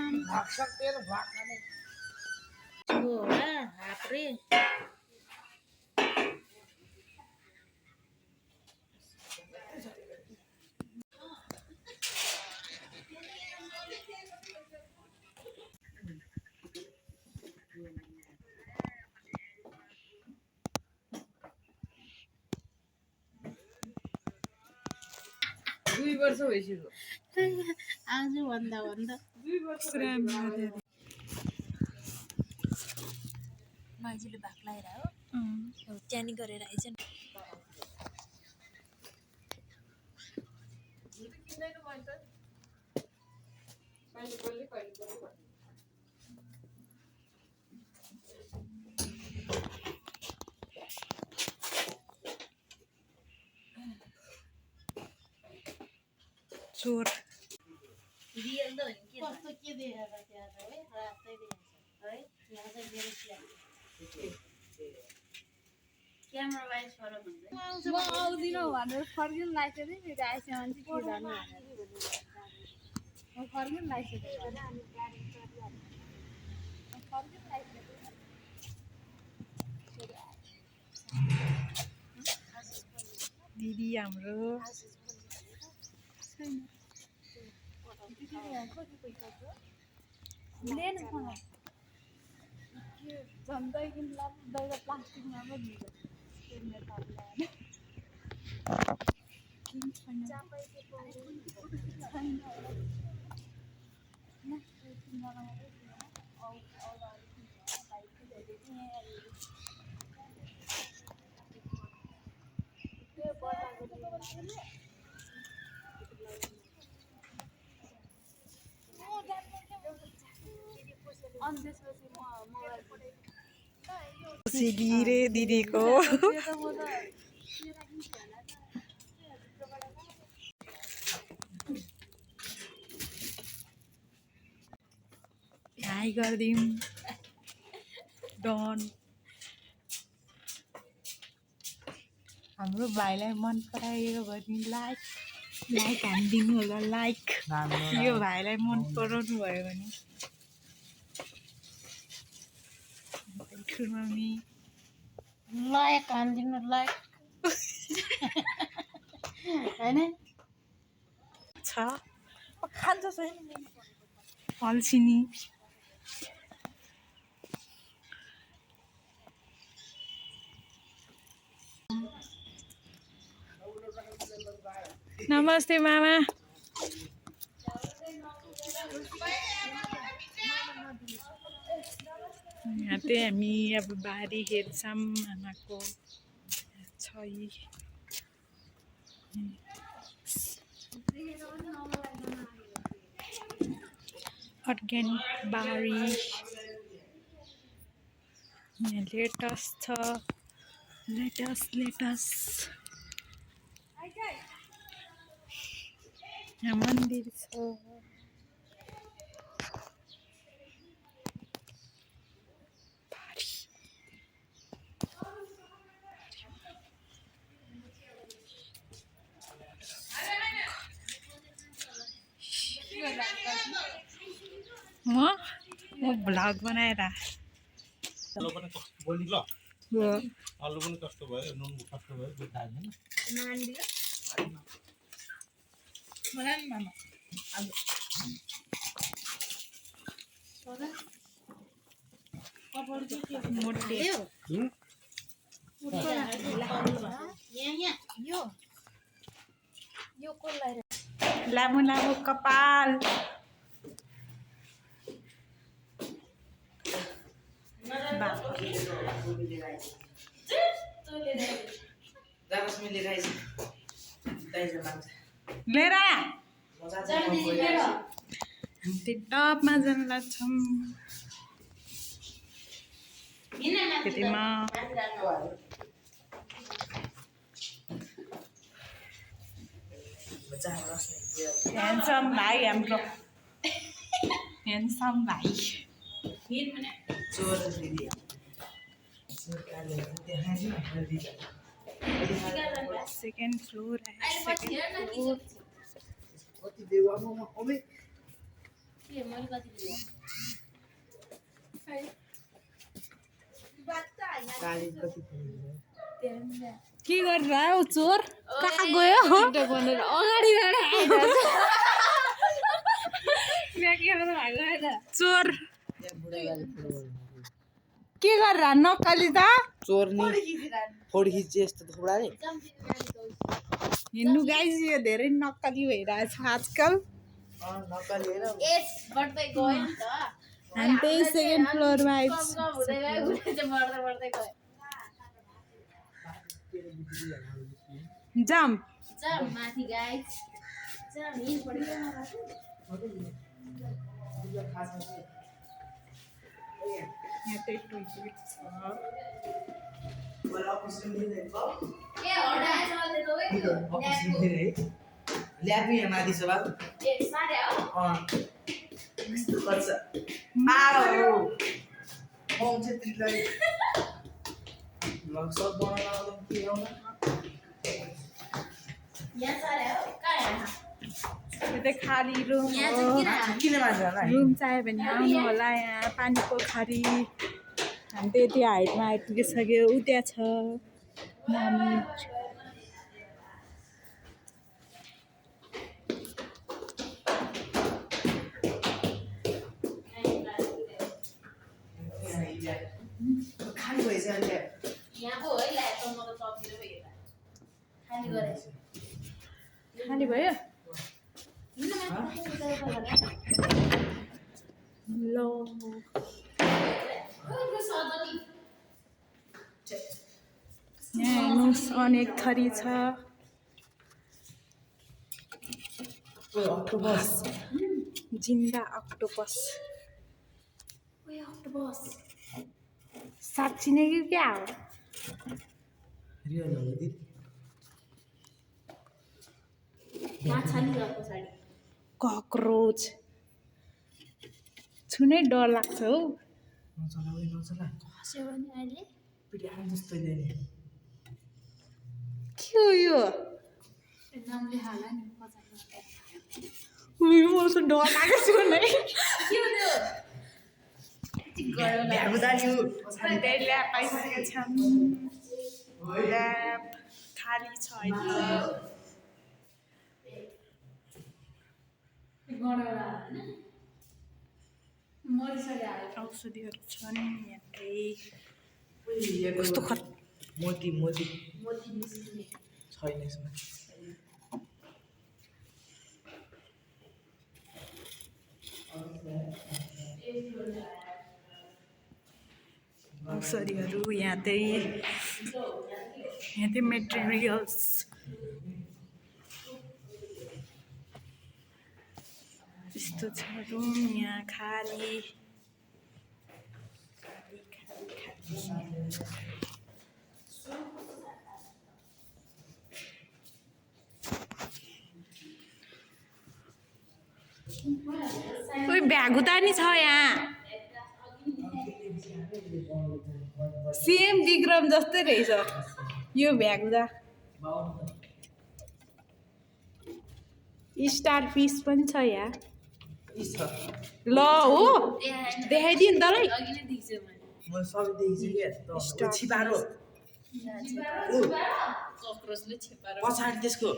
भाग तेरो भाग खाने छोरा हाप्रे 2 वर्ष भइसक्यो आज भन्दा 2 वर्ष मान्छेले भाग लाएर हो त्यानी गरेर आइछ नि किन्दैन भन्छ कहिले कहिले चोर रियल त हो नि के कस्तो के देखेर त्यहाँ त है रातै देखेछ है यहाँ चाहिँ मेरो चिया क्यामेरा वाइज फरक हुन्छ म आउँदिन भनेर फर्किन लाग्छ नि फेरि आइस मान्छे के जानु भनेर म फर्किन लागिसकेको दिदी हाम्रो झन्डै किन्ला प्लास्टिकमा पो दियो रे दिदीको हाई गरिदिउँ डन हाम्रो भाइलाई मन परायो भने लाइक हानिदिनु होला लाइक यो भाइलाई मन पराउनु भयो भने मम्मी लायक हानिदिनु लायक हैन छ खान्छ अल्छिनी नमस्ते मामा यहाँ चाहिँ हामी अब बारी हेर्छौँ आमाको छ अर्ग्यानिक बारी यहाँ लेटस छ लेटस यहाँ मन्दिर छ म भ्लग बनाएर आलु पनि बोल्नु ल आलु पनि कस्तो भयो नुन कस्तो भयो त्यो थाहा छैन मलाई मामा मोटे यो कसलाई लामो लामो कपाल लिएर हामी टपमा जान लाग्छौँ त्यतिमा ह्यान्डसम भाइ हाम्रो ह्यान्डसम भाइ सेकेन्ड फ्लोर के मैले कति दियो के गरिरह चोर कहाँ गयो भनेर अगाडिबाट चोर के गरिरह नक्कली त चोर नि फोड खिचे यस्तो थोडा नि हिँड्नु गाइस यो धेरै नक्कली भइरहेछ आजकल नक्कली हैन एस बढ्दै गयो नि त हामी त्यही सेकेन्ड फ्लोरमा कम हुँदै गयो हुँदै चाहिँ बढ्दै गयो जम्प जाम माथि गाइस जाम हिल पड्यो यहाँ त्यही टोइलेट छ मलाई अफिस लिँदैन क ए हटाए चल्दै त वै त्यो अफिस लिँदैन है ल्याब यहाँ माथि छ बाबु ए साडे हो कस्तो गर्छ आओ म छेत्रीलाई ब्लग सब बनाउन के हो न यहाँ साडे हो कहाँ यहाँ यो चाहिँ खाली रुम यहाँ हो चाहिँ किन मान्छ होला रुम चाहियो भने आउनु होला यहाँ पानी पोखरी हामी त्यति हाइटमा आइपुगिसक्यो उ त्यहाँ छ मम्मी खाली भइसक्यो अहिले यहाँ पो है ल्याब त म त सकिलो भयो त खाली गरे खाली भयो ल यहाँ हेर्नुहोस् अनेक थरी छ अक्टोपस जिन्दा अक्टोपस ओए अक्टोपस साँच्ची नै कि क्या हो रियल हो दिदी माछा नि गएको साडी ककरोच छुनै डर लाग्छ हौ नचला ओइ नचला खस्यो भने अहिले पिटी आम जस्तो दैन के हो यो नामले हाला नि उयो म त डर लागेको छु नै के हो त्यो ठीक गयो ल भ्यागु जानी हो अनि त्यही ल्याब आइसकेका छन् ल्याब खाली छ अहिले गडौडा हैन मरिसक्यो हाल औषधिहरू छन् यतै कस्तो कस्तो खत मोती मोती मोती निस्किने छैन यसमा औषधिहरू यहाँ त्यही मेटेरियल्स यस्तो छ रुम यहाँ खाली ओइ भ्यागुता नि छ यहाँ सेम विक्रम जस्तै रहेछ यो भ्यागुता स्टार फिस पनि छ यहाँ ल हो देखाइदियो नि तँलाई अघि नै दिक्छु मैले म सबै देखिसकेँ स्टार छिपारो कक्रोचले छेपारो पछाडि त्यसको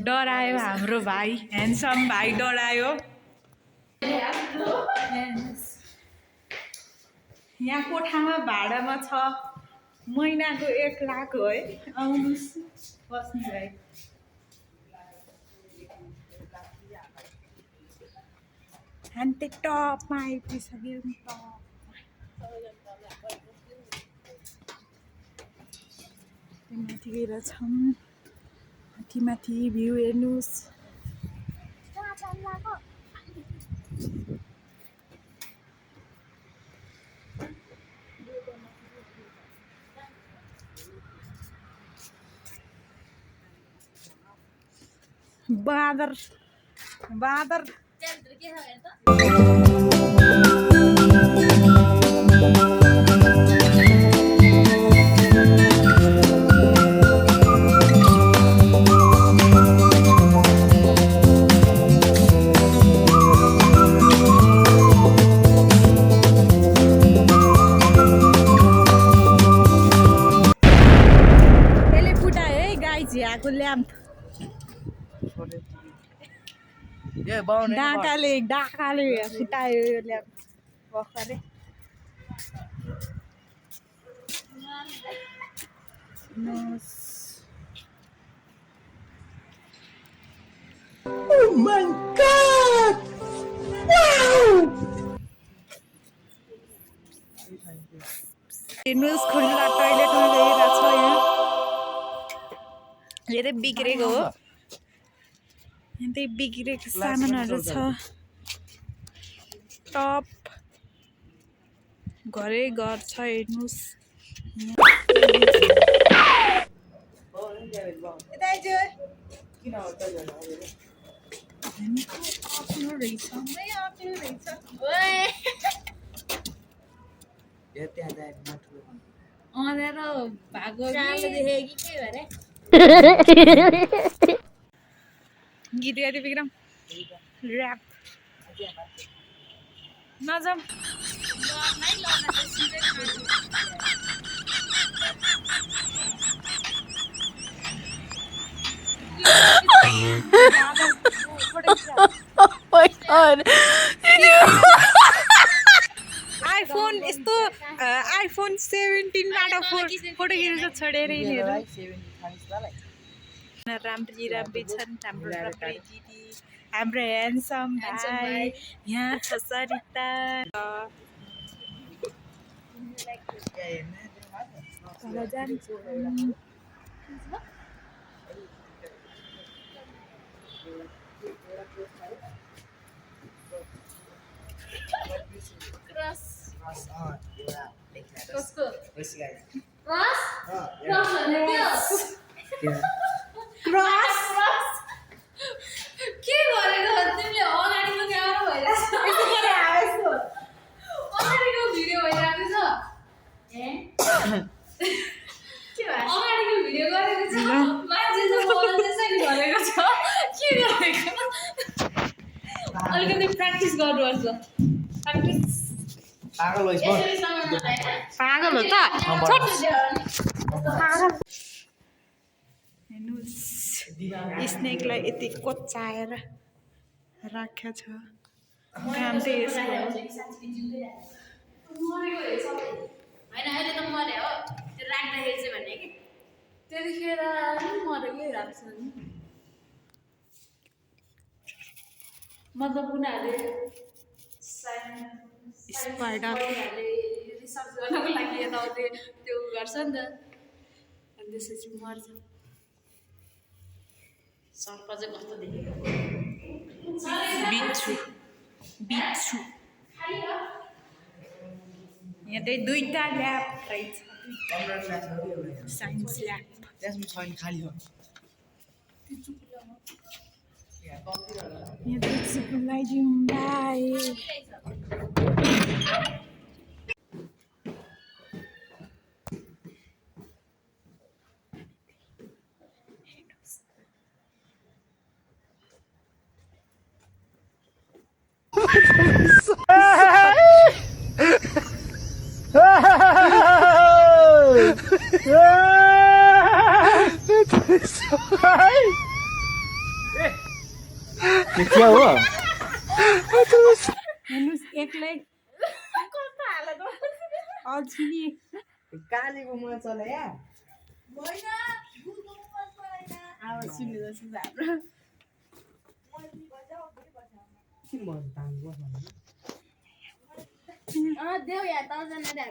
डरायो हाम्रो भाइ ह्यान्डसम भाइ डरायो यहाँ कोठामा भाडामा छ महिनाको 1 लाख हो है आउनुहोस् बस्नु भाइ हामी त टपमा आइपुगिसक्यो नि त माथि गएर छौँ माथि माथि भ्यू हेर्नुहोस् बाँदर बाँदर त्यहाँभित्र के छ हेर त ल्याम्प ए बाउन डाकाले फुटायो यो ल्याम्प भर्खरै हेर्नुहोस् खुल्ला टोइलेटमा गइरहेको छ यहाँ यो चाहिँ बिग्रेको हो यहाँ चाहिँ बिग्रेको सामानहरू छ टप घरै घर छ हेर्नुहोस् अँधेर भएको गीत गाइदियो विक्रम ऱ्याप नजाम आइफोन यस्तो आइफोन 17बाट फोटो खिच्न छोडेर यिनीहरू राम्री छन् हाम्रो राम्री दिदी हाम्रो ह्यान्डसम भाइ यहाँ छ सरिता के गरेको तिमीले अगाडिको क्यामेरा भइरहेको अगाडिको भिडियो भइरहेको छ अगाडिको भिडियो गरेको छ मान्छे चाहिँ बोल्न त्यसरी गरेको छ के गरेको अलिकति प्र्याक्टिस गर्नुपर्छ प्र्याक्टिस पागल भइस पागल हो त स्नेकलाई यति कोच्चाएर राखेको छ काम चाहिँ यसको होइन अहिले त मर्यो हो त्यो राख्दाखेरि चाहिँ भने कि त्यतिखेर मरेकै राख्छ नि मतलब उनीहरूले रिसर्च गर्नको लागि यताउति त्यो गर्छ नि त अनि त्यसपछि मर्छ सर्प चाहिँ कस्तो देखेको बिच्छु यहाँ चाहिँ दुईटा ल्याब रहेछ साइन्स ल्याब त्यसमा छैन खाली हो यहाँ चाहिँ चुकुलाई भाइ क्या हो हेर्नुहोस् एक्लै अल्छिनी कालीको मन चले या अब सुन्नुहोस् हाम्रो देऊ या तलजना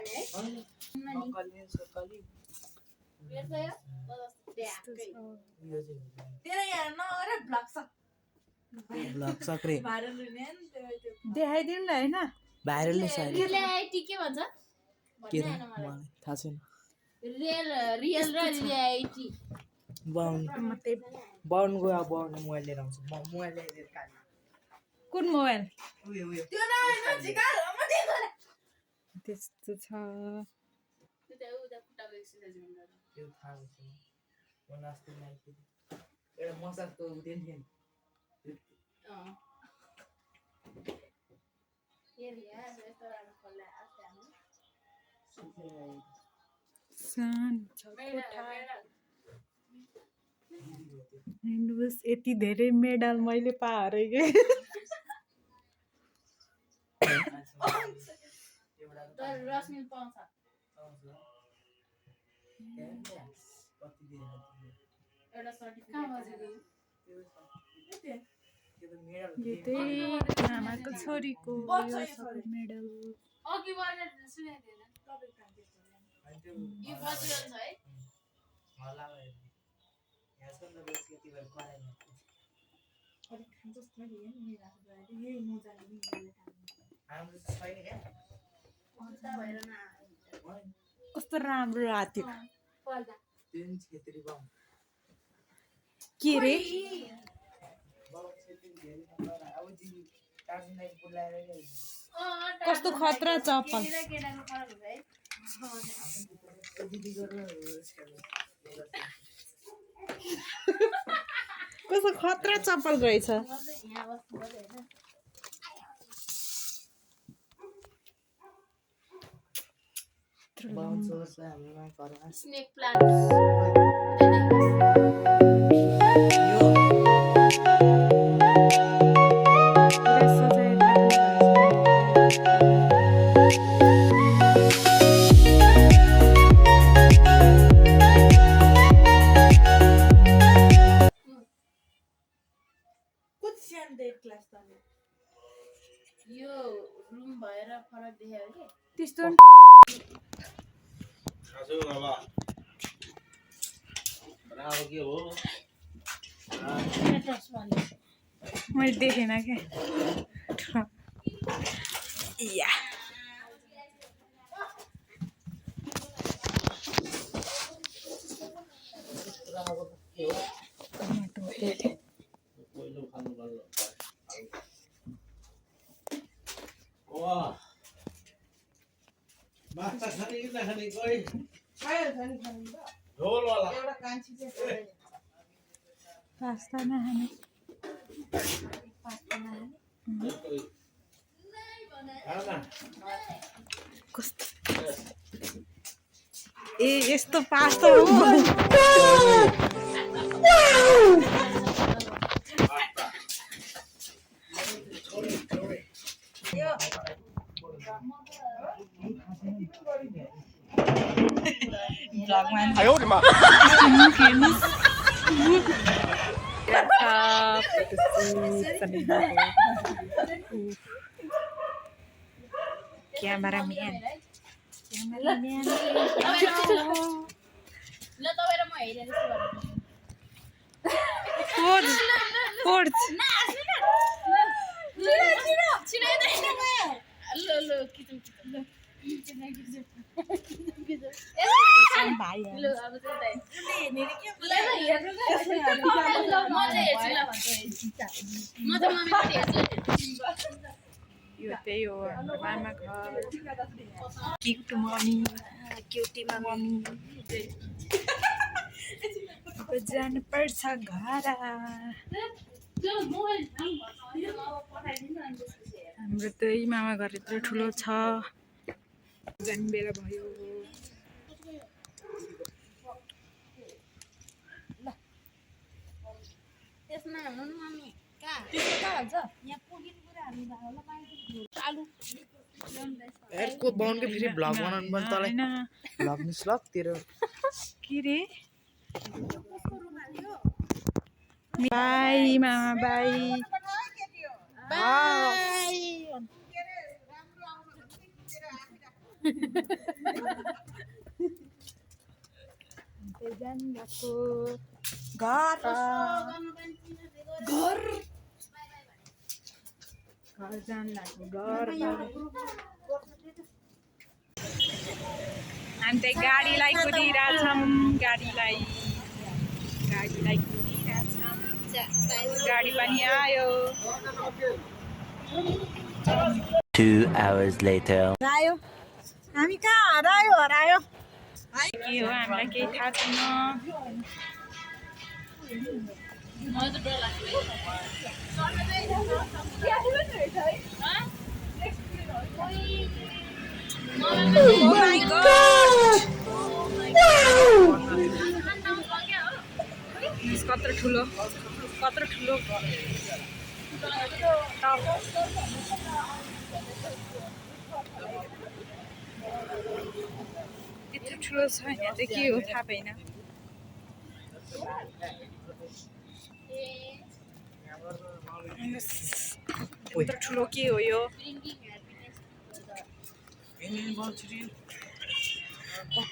देखाइदिनु न होइन भाइरल के भन्छ थाहा छैन रियल र रियालिटी बाउन गयो अब बाउन मोबाइल लिएर आउँछु मोबाइल लिएर काली कुन मोबाइल उयो त्यस्तो छ त्यो थाहा छैन मनस्ते नाइके एउटा मसाजको उदेन थिएन सान छ कोठा हेर्नुहोस् यति धेरै मेडल मैले पाएँ के तर रश्मि पाउँछ एउटा सर्टिफिकेट यो चाहिँ मामाको छोरीको यो सबै मेडल अघि बढेर सुनाइदिएन यो बजिरहन्छ है कस्तो राम्रो राति पर्दा के रे कस्तो खतरा चप्पल केटाको फरक हुन्छ है कस्तो खतरा चप्पल रहेछ यहाँ बस्नु पर्यो होइन स्नेक यो रुम भएर फरक देखायो कि त्यस्तो आजु बाबा बनाओ के हो मैले देखेन क्या या पहिलो खानु पर्यो वाह माछा खाने कि नखाने कोही झोल वाला पास्ता नखाने कस्तो ए यस्तो पास्ता हो Cameraman. ल तपाईँ र म हेरेर यस्तो यो त्यही हो हाम्रो मामा घर क्युट मम्मी क्युटी मम्मी अब जानुपर्छ घर हाम्रो त्यही मामा घर यत्रो ठुलो छ जाने बेला भयो त्यसमा हुनु नि मम्मी यसको बाउन्डरी फेरि भ्लग बनाउनु पनि तँलाई भ्लग मिस लग तेरो के रे बाई मामा बाई बाई घर जान लाग्यो घर हामी चाहिँ गाडीलाई कुदिरहेछौँ गाडीलाई कुदिरहेछौँ गाडी पनि आयो 2 hours later. हरायो हामी कहाँ हरायो के हो हामीलाई केही थाहा छैन यसको कत्रो ठुलो यत्रो ठुलो छ यहाँ चाहिँ के हो थाहा पाइन यत्रो ठुलो के हो यो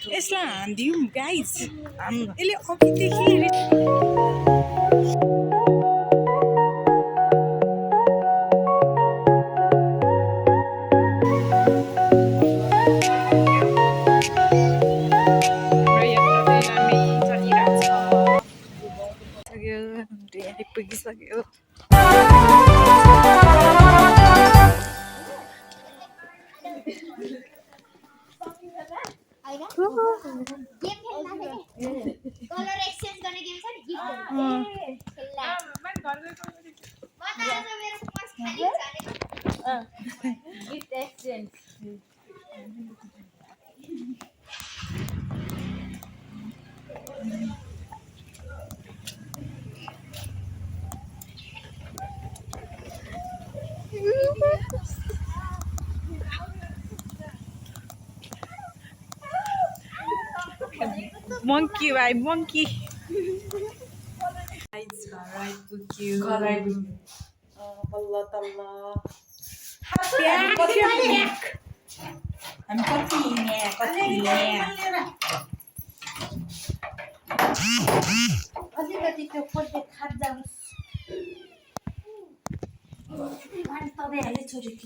यसलाई हानिदिउँ गाइज यसले अघिदेखि पुगिसक्यो कलर एक्सचेन्ज गर्ने गेम छ नि गिफ्ट गर्ने खेल्ला म त आज मेरो पर्स खाली छ नि गिफ्ट एक्सचेन्ज monkey भाइ monkey बल्ल तल्ल हामी कति अलिकति त्यो पोटे खाट जानुस् भाइ तपाईहरुले छोरी